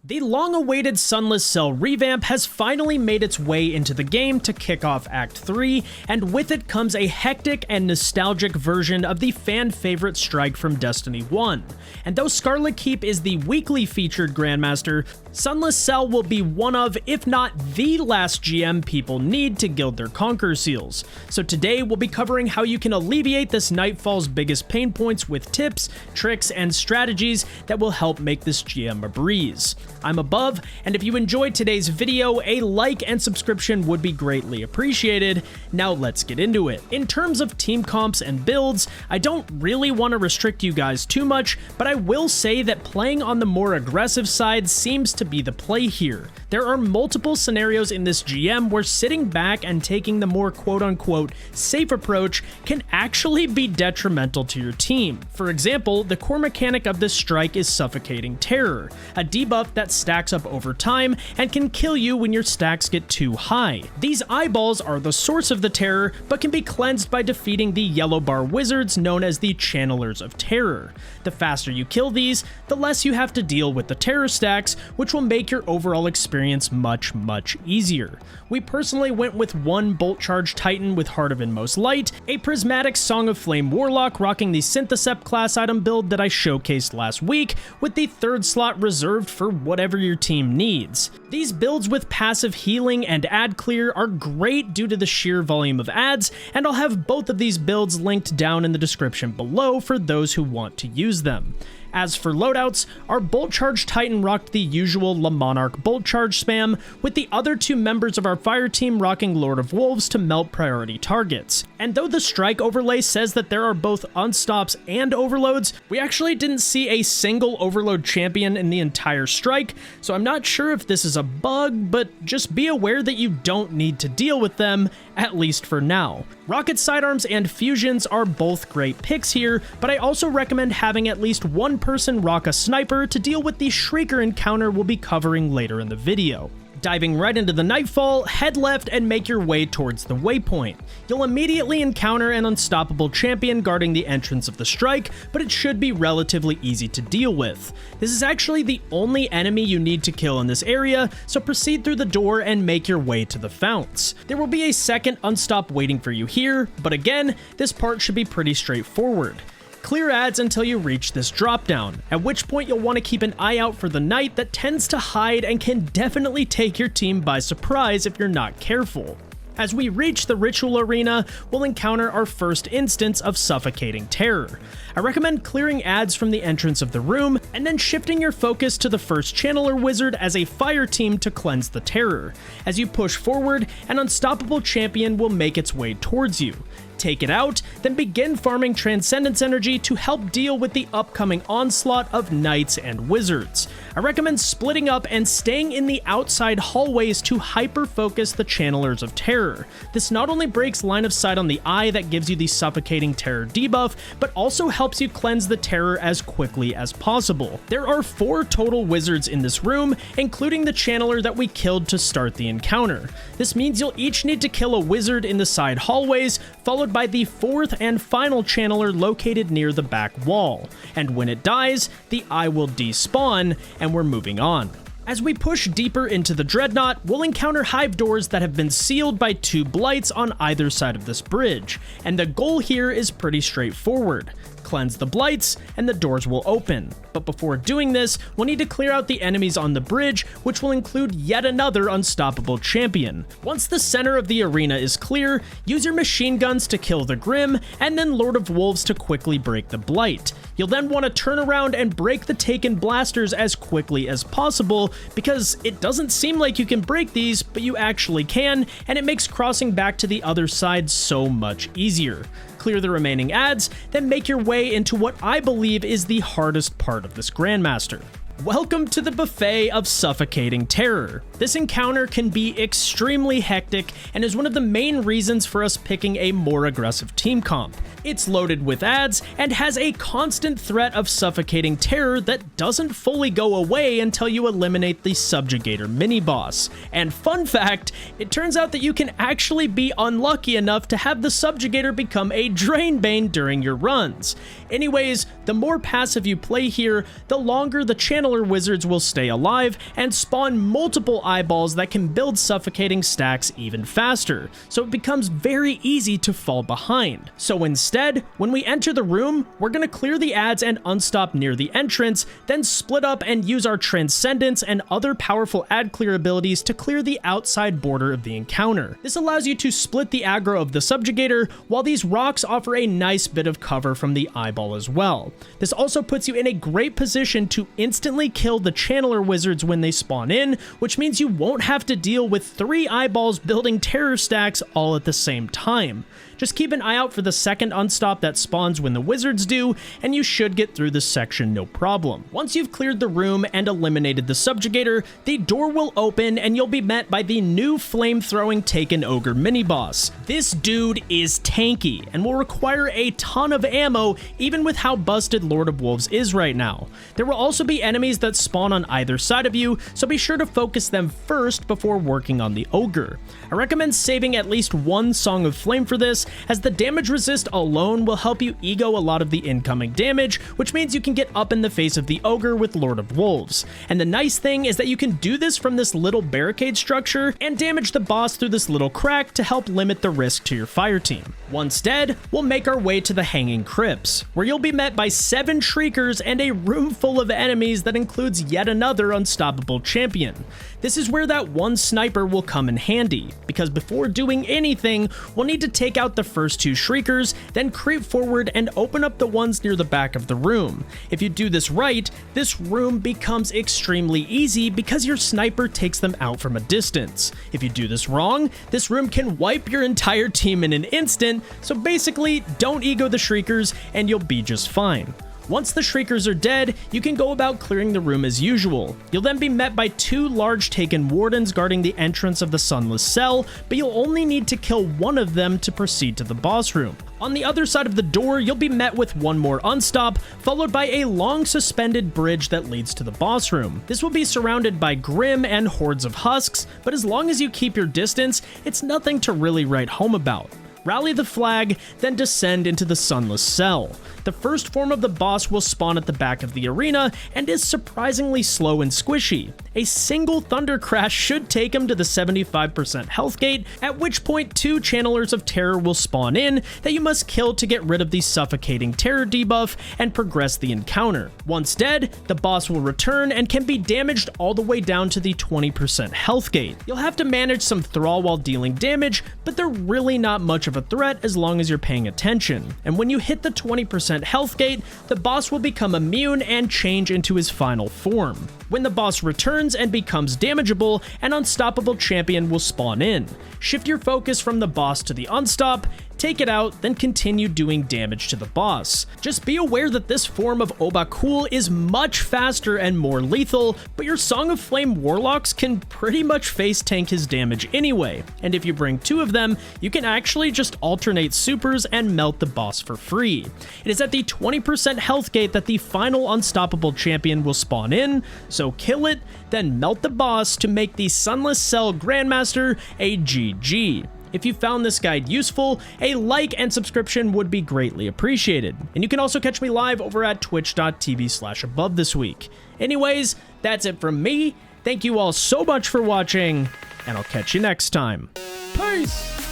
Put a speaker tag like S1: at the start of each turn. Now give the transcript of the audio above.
S1: The long-awaited Sunless Cell revamp has finally made its way into the game to kick off Act 3, and with it comes a hectic and nostalgic version of the fan-favorite strike from Destiny 1. And though Scarlet Keep is the weekly featured Grandmaster, Sunless Cell will be one of, if not the last GM people need to gild their Conqueror Seals. So today we'll be covering how you can alleviate this Nightfall's biggest pain points with tips, tricks, and strategies that will help make this GM a breeze. I'm Above, and if you enjoyed today's video, a like and subscription would be greatly appreciated. Now let's get into it. In terms of team comps and builds, I don't really want to restrict you guys too much, but I will say that playing on the more aggressive side seems to be the play here. There are multiple scenarios in this GM where sitting back and taking the more quote-unquote safe approach can actually be detrimental to your team. For example, the core mechanic of this strike is Suffocating Terror, a debuff that stacks up over time and can kill you when your stacks get too high. These eyeballs are the source of the terror, but can be cleansed by defeating the yellow bar wizards known as the Channelers of Terror. The faster you kill these, the less you have to deal with the terror stacks, which will make your overall experience much easier. We personally went with one Bolt Charge Titan with Heart of Inmost Light, a prismatic Song of Flame Warlock rocking the Synthecept class item build that I showcased last week, with the third slot reserved for whatever your team needs. These builds with passive healing and ad clear are great due to the sheer volume of ads, and I'll have both of these builds linked down in the description below for those who want to use them. As for loadouts, our Bolt Charge Titan rocked the usual La Monarch Bolt Charge spam, with the other two members of our fire team rocking Lord of Wolves to melt priority targets. And though the strike overlay says that there are both unstops and overloads, we actually didn't see a single overload champion in the entire strike, so I'm not sure if this is a bug, but just be aware that you don't need to deal with them, at least for now. Rocket sidearms and fusions are both great picks here, but I also recommend having at least one person rock a sniper to deal with the Shrieker encounter we'll be covering later in the video. Diving right into the Nightfall, head left and make your way towards the waypoint. You'll immediately encounter an unstoppable champion guarding the entrance of the strike, but it should be relatively easy to deal with. This is actually the only enemy you need to kill in this area, so proceed through the door and make your way to the founts. There will be a second unstop waiting for you here, but again, this part should be pretty straightforward. Clear ads until you reach this dropdown, at which point you'll want to keep an eye out for the knight that tends to hide and can definitely take your team by surprise if you're not careful. As we reach the ritual arena, we'll encounter our first instance of Suffocating Terror. I recommend clearing ads from the entrance of the room, and then shifting your focus to the first Channeler Wizard as a fire team to cleanse the terror. As you push forward, an unstoppable champion will make its way towards you. Take it out, then begin farming Transcendence energy to help deal with the upcoming onslaught of knights and wizards. I recommend splitting up and staying in the outside hallways to hyper-focus the Channelers of Terror. This not only breaks line of sight on the eye that gives you the Suffocating Terror debuff, but also helps you cleanse the terror as quickly as possible. There are 4 total wizards in this room, including the Channeler that we killed to start the encounter. This means you'll each need to kill a wizard in the side hallways, followed by the 4th and final Channeler located near the back wall. And when it dies, the eye will despawn, and we're moving on. As we push deeper into the Dreadnought, we'll encounter hive doors that have been sealed by 2 blights on either side of this bridge, and the goal here is pretty straightforward. Cleanse the blights, and the doors will open. But before doing this, we'll need to clear out the enemies on the bridge, which will include yet another unstoppable champion. Once the center of the arena is clear, use your machine guns to kill the Grim, and then Lord of Wolves to quickly break the blight. You'll then want to turn around and break the taken blasters as quickly as possible, because it doesn't seem like you can break these, but you actually can, and it makes crossing back to the other side so much easier. Clear the remaining ads, then make your way into what I believe is the hardest part of this Grandmaster. Welcome to the buffet of Suffocating Terror. This encounter can be extremely hectic and is one of the main reasons for us picking a more aggressive team comp. It's loaded with ads and has a constant threat of Suffocating Terror that doesn't fully go away until you eliminate the Subjugator mini-boss. And fun fact, it turns out that you can actually be unlucky enough to have the Subjugator become a Drainbane during your runs. Anyways, the more passive you play here, the longer the channeler wizards will stay alive and spawn multiple eyeballs that can build suffocating stacks even faster, so it becomes very easy to fall behind. So instead, when we enter the room, we're going to clear the ads and unstop near the entrance, then split up and use our Transcendence and other powerful ad clear abilities to clear the outside border of the encounter. This allows you to split the aggro of the Subjugator, while these rocks offer a nice bit of cover from the eyeball as well. This also puts you in a great position to instantly kill the channeler wizards when they spawn in, which means you won't have to deal with 3 eyeballs building terror stacks all at the same time. Just keep an eye out for the second unstop that spawns when the wizards do, and you should get through this section no problem. Once you've cleared the room and eliminated the Subjugator, the door will open and you'll be met by the new flame-throwing Taken Ogre mini-boss. This dude is tanky and will require a ton of ammo even with how busted Lord of Wolves is right now. There will also be enemies that spawn on either side of you, so be sure to focus them first before working on the Ogre. I recommend saving at least one Song of Flame for this, as the damage resist alone will help you ego a lot of the incoming damage, which means you can get up in the face of the Ogre with Lord of Wolves. And the nice thing is that you can do this from this little barricade structure and damage the boss through this little crack to help limit the risk to your fire team. Once dead, we'll make our way to the Hanging Crypts, where you'll be met by 7 Shriekers and a room full of enemies that includes yet another unstoppable champion. This is where that one sniper will come in handy, because before doing anything, we'll need to take out the first 2 Shriekers, then creep forward and open up the ones near the back of the room. If you do this right, this room becomes extremely easy because your sniper takes them out from a distance. If you do this wrong, this room can wipe your entire team in an instant, so basically, don't ego the Shriekers and you'll be just fine. Once the Shriekers are dead, you can go about clearing the room as usual. You'll then be met by 2 large Taken Wardens guarding the entrance of the Sunless Cell, but you'll only need to kill one of them to proceed to the boss room. On the other side of the door, you'll be met with one more unstop, followed by a long suspended bridge that leads to the boss room. This will be surrounded by Grim and hordes of husks, but as long as you keep your distance, it's nothing to really write home about. Rally the flag, then descend into the Sunless Cell. The first form of the boss will spawn at the back of the arena and is surprisingly slow and squishy. A single Thunder Crash should take him to the 75% health gate, at which point 2 Channelers of Terror will spawn in that you must kill to get rid of the Suffocating Terror debuff and progress the encounter. Once dead, the boss will return and can be damaged all the way down to the 20% health gate. You'll have to manage some Thrall while dealing damage, but they're really not much of a threat as long as you're paying attention. And when you hit the 20% health gate, the boss will become immune and change into his final form. When the boss returns and becomes damageable, an unstoppable champion will spawn in. Shift your focus from the boss to the unstop, take it out, then continue doing damage to the boss. Just be aware that this form of Obakul is much faster and more lethal, but your Song of Flame Warlocks can pretty much face tank his damage anyway, and if you bring 2 of them, you can actually just alternate supers and melt the boss for free. It is at the 20% health gate that the final unstoppable champion will spawn in, so kill it, then melt the boss to make the Sunless Cell Grandmaster a GG. If you found this guide useful, a like and subscription would be greatly appreciated. And you can also catch me live over at twitch.tv/above this week. Anyways, that's it from me. Thank you all so much for watching, and I'll catch you next time. Peace!